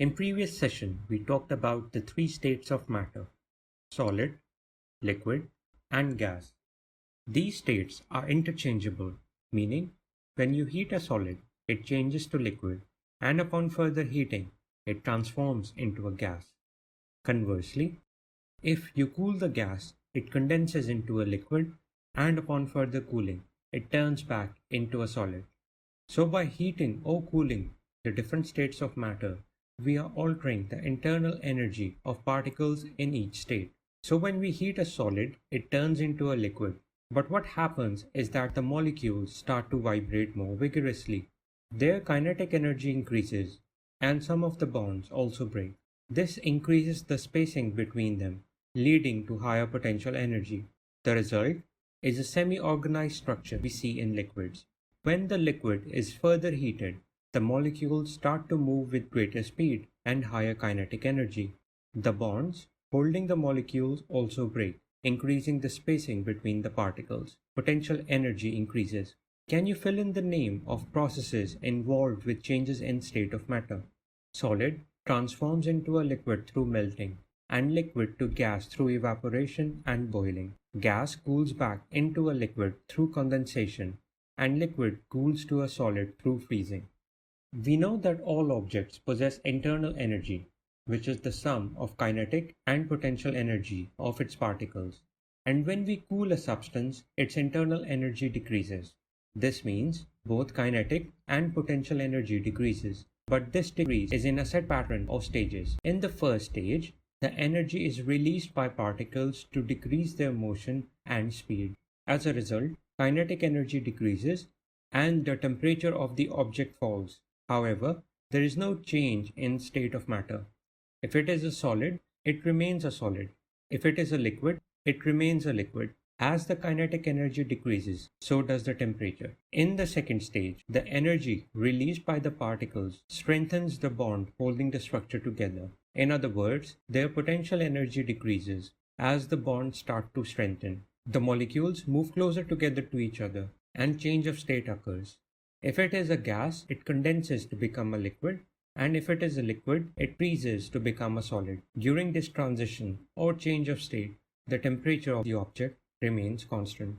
In previous session, we talked about the three states of matter: solid, liquid, and gas. These states are interchangeable, meaning when you heat a solid, it changes to liquid, and upon further heating, it transforms into a gas. Conversely, if you cool the gas, it condenses into a liquid, and upon further cooling, it turns back into a solid. So by heating or cooling the different states of matter, we are altering the internal energy of particles in each state. So when we heat a solid, it turns into a liquid. But what happens is that the molecules start to vibrate more vigorously. Their kinetic energy increases, and some of the bonds also break. This increases the spacing between them, leading to higher potential energy. The result is a semi-organized structure we see in liquids. When the liquid is further heated, the molecules start to move with greater speed and higher kinetic energy. The bonds holding the molecules also break, increasing the spacing between the particles. Potential energy increases. Can you fill in the name of processes involved with changes in state of matter? Solid transforms into a liquid through melting, and liquid to gas through evaporation and boiling. Gas cools back into a liquid through condensation, and liquid cools to a solid through freezing. We know that all objects possess internal energy, which is the sum of kinetic and potential energy of its particles. And when we cool a substance, its internal energy decreases. This means both kinetic and potential energy decreases. But this decrease is in a set pattern of stages. In the first stage, the energy is released by particles to decrease their motion and speed. As a result, kinetic energy decreases and the temperature of the object falls. However, there is no change in state of matter. If it is a solid, it remains a solid. If it is a liquid, it remains a liquid. As the kinetic energy decreases, so does the temperature. In the second stage, the energy released by the particles strengthens the bond holding the structure together. In other words, their potential energy decreases as the bonds start to strengthen. The molecules move closer together to each other, and change of state occurs. If it is a gas, it condenses to become a liquid, and if it is a liquid, it freezes to become a solid. During this transition or change of state, the temperature of the object remains constant.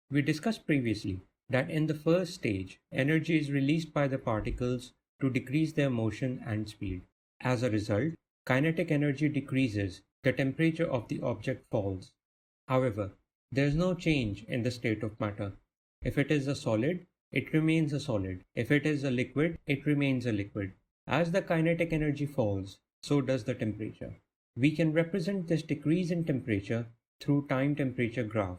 We discussed previously that in the first stage, energy is released by the particles to decrease their motion and speed. As a result, kinetic energy decreases, the temperature of the object falls. However, there is no change in the state of matter. If it is a solid, it remains a solid. If it is a liquid, it remains a liquid. As the kinetic energy falls, so does the temperature. We can represent this decrease in temperature through time-temperature graph.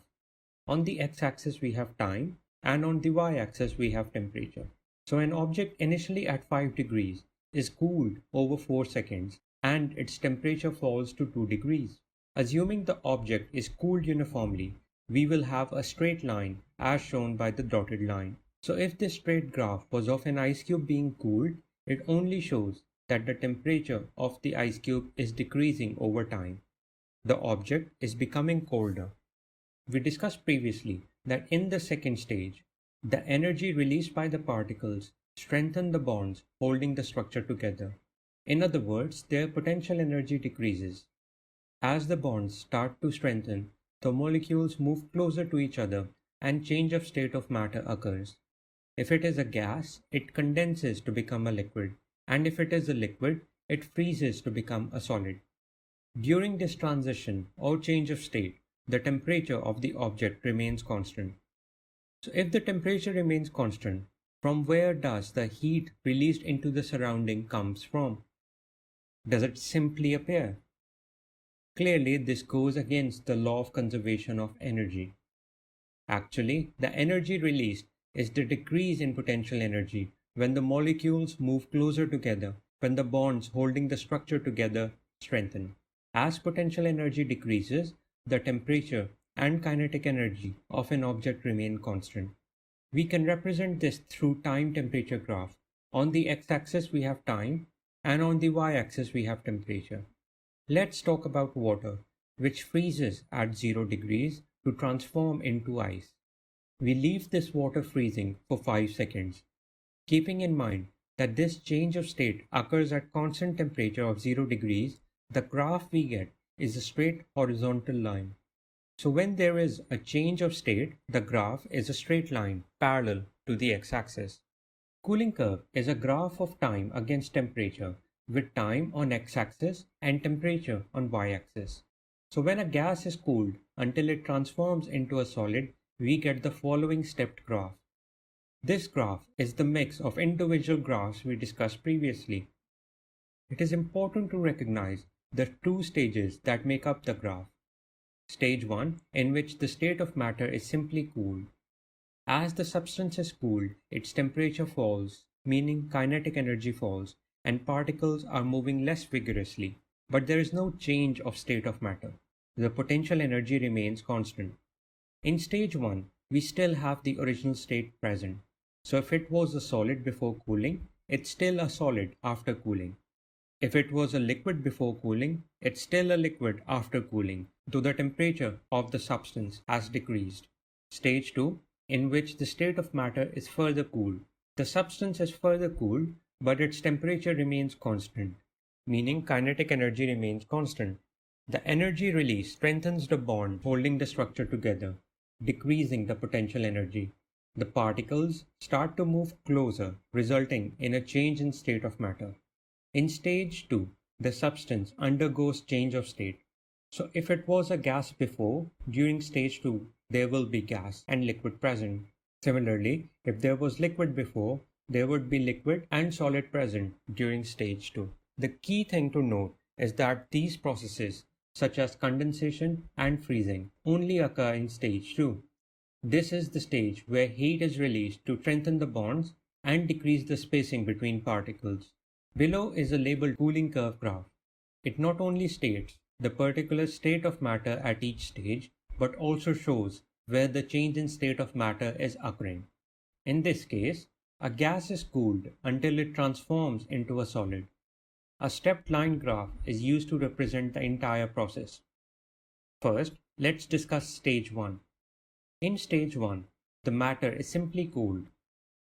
On the x-axis we have time, and on the y-axis we have temperature. So an object initially at 5 degrees is cooled over 4 seconds, and its temperature falls to 2 degrees. Assuming the object is cooled uniformly, we will have a straight line as shown by the dotted line. So if this straight graph was of an ice cube being cooled, it only shows that the temperature of the ice cube is decreasing over time. The object is becoming colder. We discussed previously that in the second stage, the energy released by the particles strengthen the bonds holding the structure together. In other words, their potential energy decreases. As the bonds start to strengthen, the molecules move closer to each other and change of state of matter occurs. If it is a gas, it condenses to become a liquid, and if it is a liquid, it freezes to become a solid. During this transition or change of state, the temperature of the object remains constant. So if the temperature remains constant, from where does the heat released into the surrounding comes from? Does it simply appear? Clearly, this goes against the law of conservation of energy. Actually, the energy released is the decrease in potential energy when the molecules move closer together, when the bonds holding the structure together strengthen. As potential energy decreases, the temperature and kinetic energy of an object remain constant. We can represent this through time-temperature graph. On the x-axis we have time, and on the y-axis we have temperature. Let's talk about water, which freezes at 0 degrees to transform into ice. We leave this water freezing for 5 seconds. Keeping in mind that this change of state occurs at constant temperature of 0 degrees, the graph we get is a straight horizontal line. So when there is a change of state, the graph is a straight line parallel to the x-axis. Cooling curve is a graph of time against temperature with time on x-axis and temperature on y-axis. So when a gas is cooled until it transforms into a solid, we get the following stepped graph. This graph is the mix of individual graphs we discussed previously. It is important to recognize the two stages that make up the graph. Stage 1, in which the state of matter is simply cooled. As the substance is cooled, its temperature falls, meaning kinetic energy falls, and particles are moving less vigorously, but there is no change of state of matter. The potential energy remains constant. In stage 1, we still have the original state present. So if it was a solid before cooling, it's still a solid after cooling. If it was a liquid before cooling, it's still a liquid after cooling, though the temperature of the substance has decreased. Stage 2, in which the state of matter is further cooled. The substance is further cooled, but its temperature remains constant, meaning kinetic energy remains constant. The energy release strengthens the bond holding the structure together, decreasing the potential energy. The particles start to move closer, resulting in a change in state of matter. In stage 2, the substance undergoes change of state. So if it was a gas before, during stage 2, there will be gas and liquid present. Similarly, if there was liquid before, there would be liquid and solid present during stage 2. The key thing to note is that these processes, such as condensation and freezing, only occur in stage 2. This is the stage where heat is released to strengthen the bonds and decrease the spacing between particles. Below is a labeled cooling curve graph. It not only states the particular state of matter at each stage, but also shows where the change in state of matter is occurring. In this case, a gas is cooled until it transforms into a solid. A stepped line graph is used to represent the entire process. First, let's discuss stage 1. In stage 1, the matter is simply cooled.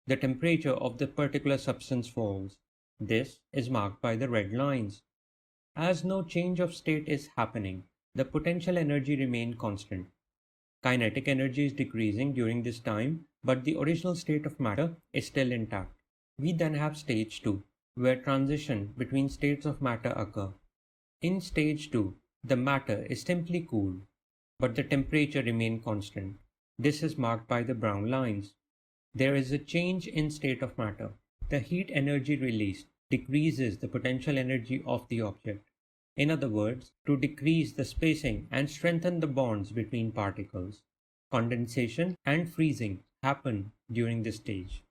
The temperature of the particular substance falls. This is marked by the red lines. As no change of state is happening, the potential energy remains constant. Kinetic energy is decreasing during this time, but the original state of matter is still intact. We then have stage 2, where transition between states of matter occur. In stage 2, the matter is simply cooled, but the temperature remains constant. This is marked by the brown lines. There is a change in state of matter. The heat energy released decreases the potential energy of the object. In other words, to decrease the spacing and strengthen the bonds between particles. Condensation and freezing happen during this stage.